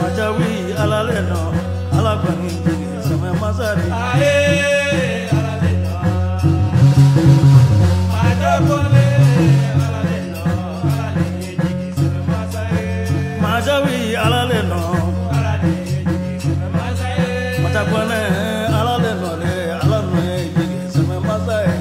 Majawi alaleno alabani sama masari alaleno majabole alaleno Majawi alaleno matabone alaleno le alaleno sama masari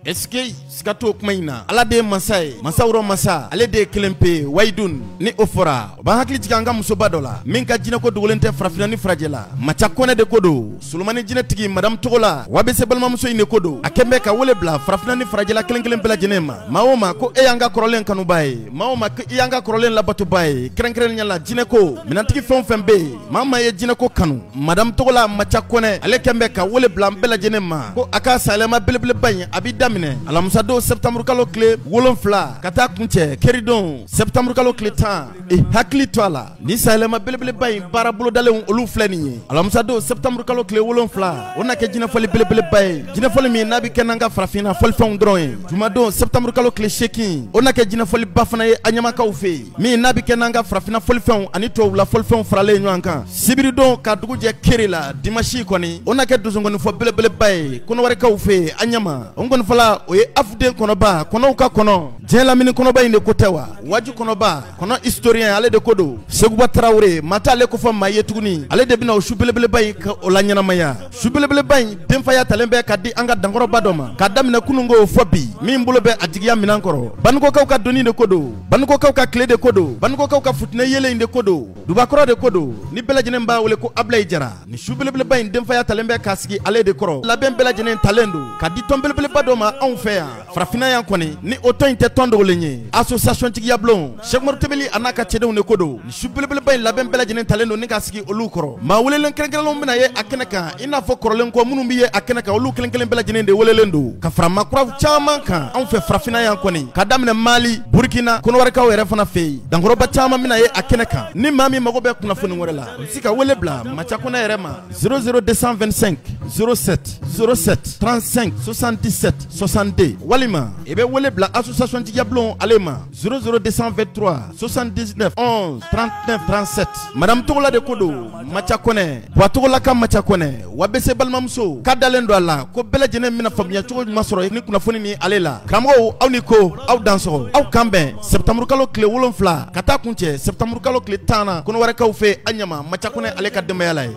Eske skato kumaina ala de masai masawro masa ale de kelempe waidun ni ofora ba hakli tiganga musoba dola min ka jina ko dugolente frafina ni frajela macha kone de kodo sulmani jina tigi madam togola wabe se balma muso ine kodo akembe ka wole bla frafina ni frajela kelen bela jenema maoma ko e yanga korolen kanu baye maoma ko e yanga korolen labatu baye kren nyala jina ko minantigi fembe mama ye jina ko kanu madam togola macha kone ale kembe ka wole bla bela jenema ko aka salama belebele baye abidamine alamusado septembre kalo kle wolonfla kata kunche keridon septembre kalo kle tan e hakli toala ni salama belebele bayi barabulo dale olu flani alamusado septembre kalo kle wolonfla ona ke jina fali belebele bayi jina fali mi nabi kenanga frafina fol fon dron jumado septembre kalo kle shekin ona ke jina fali bafana ye anyama ka ufe mi nabi kenanga frafina fol fon ani to la fol fon frale nyankan sibiridon ka duguje kerila dimashi koni ona ke duzungoni fo belebele bayi kono ware ka ufe anyama ongon fala oye afden konoba kono ka kono jela mini konoba inde kotewa waju konoba kono historien ale de kodo seguba traoré mata ale ko fam maye tuguni ale de bina o shubelebele bay ka olanyana maya shubelebele bay dem faya talembe ka di anga dangoro badoma ka damina kunungo fobi mi mbulo be ajigiya minankoro banko ka doni de kodo banko ka clé de kodo banko ka futne yele inde kodo dubakoro de kodo ni bela jenen ba wole ko ablay jara ni shubelebele bay dem faya talembe ka sigi ale de koro la ben bela jenen talendo ka di tombelebele badoma on fait frafina yan koni ni auto inte tondo lenye association tigi yablon Cheikh Mor Tebeli anaka chedew ne kodo ni shubelebele bay la ben bela jenen talendo ni ka sigi olu koro ma wole len krenkelon bina ye akenaka ina fo korolen ko munum biye akenaka olu kelen bela jenen de wole lendo ka frama krav chama kan on fait frafina yan koni ka damne Mali Burkina kono ware ka were fana fe dangoro ba chama mina ye akenaka ni mami mago be kuna fonu wore la sika wole bla macha kona yerema 00225 07 07 35 77 62 walima ebe wole bla association diablon alema 00223 79 11 39 37 madame Togola de kodo macha kone wa Togola ka macha kone wabese balmamso kadalendo ala ko bela jene mina famia chogo masoro ni kuna foni ni alela kramo aw ni ko aw danso aw kambe septembre kalo kle wolonfla kata kunche septembre kalo kle tana kono wara ka fe anyama macha kone ale ka dembe yalay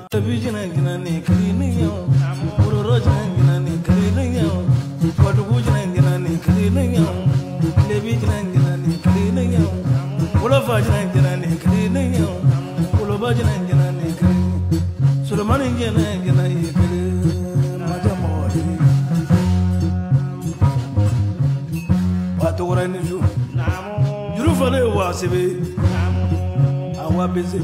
Juru fale wa sebe awa beze